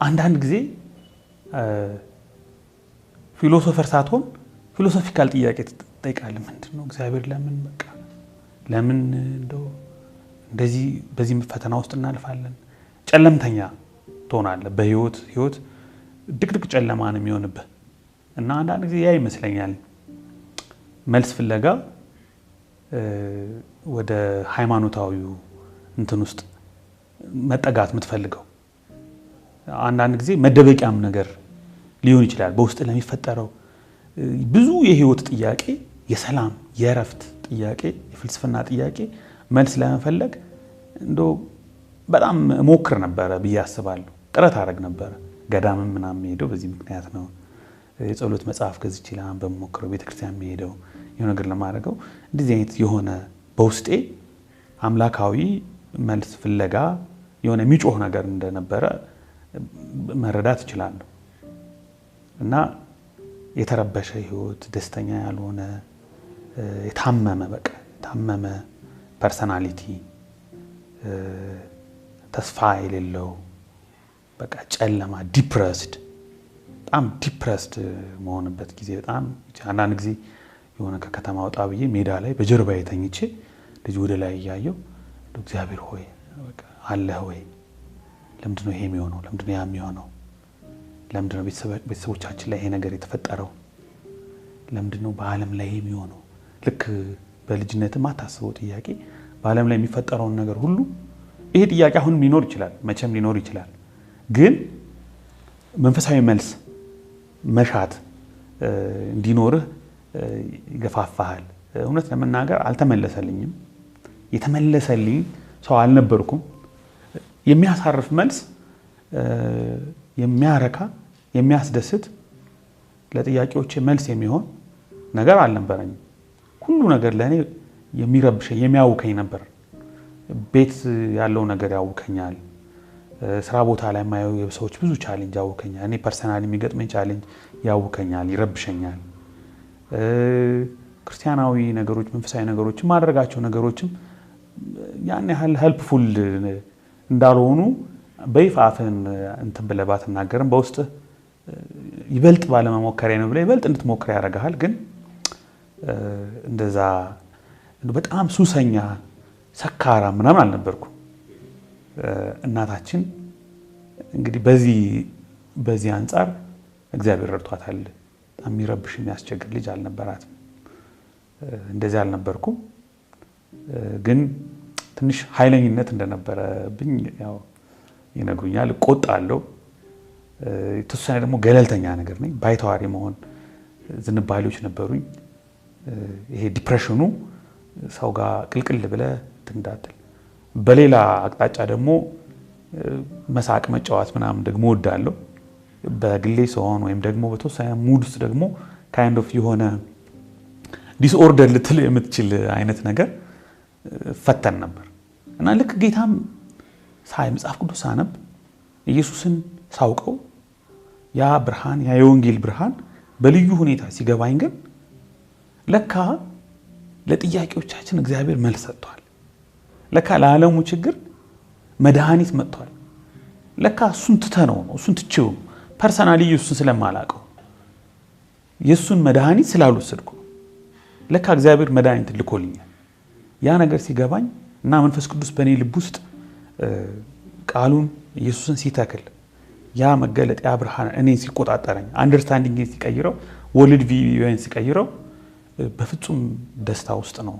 አንዳንድ ጊዜ ፊሎሶፈር ሳትሆን ፊሎሶፊካል ጥያቄ ትጠይቃለህ። ምንድነው እግዚአብሔር ለምን እንደው እንደዚህ በዚህ ፈተና ውስጥ እናልፋለን? ጨለምተኛ ትሆናለህ። በህይወት ድቅድቅ ጨለማ ነው የሚሆንብህ እና አንዳንድ ጊዜ ያ ይመስለኛል መልስ ፍለጋ ወደ ሃይማኖታዊው እንትን ውስጥ መጠጋት የምትፈልገው አንዳንድ ጊዜ መደበቂያም ነገር ሊሆን ይችላል። በውስጥ ለሚፈጠረው ብዙ የህይወት ጥያቄ፣ የሰላም የእረፍት ጥያቄ፣ የፍልስፍና ጥያቄ መልስ ለመፈለግ እንደው በጣም ሞክር ነበር ብዬ አስባለሁ። ጥረት አደረግ ነበር። ገዳምም ምናምን ሄደው በዚህ ምክንያት ነው። የጸሎት መጽሐፍ ገዝቼ ለማንበብ ሞክረው፣ ቤተክርስቲያን ሄደው የሆነ ነገር ለማድረገው እንደዚህ አይነት የሆነ በውስጤ አምላካዊ መልስ ፍለጋ የሆነ የሚጮህ ነገር እንደነበረ መረዳት እችላለሁ። እና የተረበሸ ህይወት፣ ደስተኛ ያልሆነ የታመመ ፐርሰናሊቲ፣ ተስፋ የሌለው በቃ ጨለማ፣ በጣም ዲፕረስድ መሆንበት ጊዜ በጣም አንዳንድ ጊዜ የሆነ ከከተማ ወጣ ብዬ ሜዳ ላይ በጀርባዬ ተኝቼ ልጅ ወደ ላይ እያየው እግዚአብሔር ሆይ በቃ አለህ ወይ? ለምንድነው ይሄ የሚሆነው? ለምንድነው ያ የሚሆነው? ለምንድነው ቤተሰቦቻችን ላይ ይሄ ነገር የተፈጠረው? ለምንድነው በዓለም ላይ ይሄ የሚሆነው? ልክ በልጅነት ማታስበው ጥያቄ በዓለም ላይ የሚፈጠረውን ነገር ሁሉ ይሄ ጥያቄ አሁንም ሊኖር ይችላል፣ መቼም ሊኖር ይችላል። ግን መንፈሳዊ መልስ መሻት እንዲኖርህ ይገፋፋሃል። እውነት ለመናገር አልተመለሰልኝም። የተመለሰልኝ ሰው አልነበርኩም። የሚያሳርፍ መልስ፣ የሚያረካ፣ የሚያስደስት ለጥያቄዎች መልስ የሚሆን ነገር አልነበረኝም። ሁሉ ነገር ለኔ የሚረብሸኝ የሚያውከኝ ነበር። ቤት ያለው ነገር ያውከኛል። ስራ ቦታ ላይ የማየው የሰዎች ብዙ ቻሌንጅ ያውከኛል። እኔ ፐርሰናሊ የሚገጥመኝ ቻሌንጅ ያውከኛል፣ ይረብሸኛል። ክርስቲያናዊ ነገሮች፣ መንፈሳዊ ነገሮች ማድረጋቸው ነገሮችም ያን ያህል ሄልፕፉል እንዳልሆኑ በይፋ አፍን እንትን ብለህ ባትናገርም በውስጥ ይበልጥ ባለመሞከሬ ነው ብለህ ይበልጥ እንድትሞክር ያደርግሃል። ግን እንደዛ በጣም ሱሰኛ ሰካራ ምናምን አልነበርኩም። እናታችን እንግዲህ በዚህ አንጻር እግዚአብሔር ረድቷታል። በጣም የሚረብሽ የሚያስቸግር ልጅ አልነበራትም። እንደዚህ አልነበርኩም። ግን ትንሽ ኃይለኝነት እንደነበረብኝ ያው ይነግሩኛል። እቆጣለሁ። የተወሰነ ደግሞ ገለልተኛ ነገር ነኝ። ባይተዋሪ መሆን ዝንባሌዎች ነበሩኝ። ይሄ ዲፕሬሽኑ ሰው ጋር ቅልቅል ብለህ እንዳትል። በሌላ አቅጣጫ ደግሞ መሳቅ መጫወት ምናምን ደግሞ እወዳለሁ። በግሌ ሰሆን ወይም ደግሞ በተወሰነ ሙድ ውስጥ ደግሞ ካይንድ ኦፍ የሆነ ዲስኦርደር ልትል የምትችል አይነት ነገር ፈተን ነበር እና ልክ ጌታም መጽሐፍ ቅዱስ ሳነብ ኢየሱስን ሳውቀው ያ ብርሃን ያ የወንጌል ብርሃን በልዩ ሁኔታ ሲገባኝ ግን ለካ ለጥያቄዎቻችን እግዚአብሔር መልስ ሰጥቷል። ለካ ለዓለሙ ችግር መድኃኒት መጥቷል። ለካ እሱን ትተነው ነው እሱን ትቼው ፐርሰናሊ ኢየሱስን ስለማላውቀው የሱን መድኃኒት ስላልወሰድኩ ለካ እግዚአብሔር መድኃኒት ልኮልኛል። ያ ነገር ሲገባኝ እና መንፈስ ቅዱስ በእኔ ልብ ውስጥ ቃሉን ኢየሱስን ሲተክል ያ መገለጥ ያ ብርሃን እኔን ሲቆጣጠረኝ አንደርስታንዲንግ ሲቀይረው ወርልድ ቪውን ሲቀይረው በፍጹም ደስታ ውስጥ ነው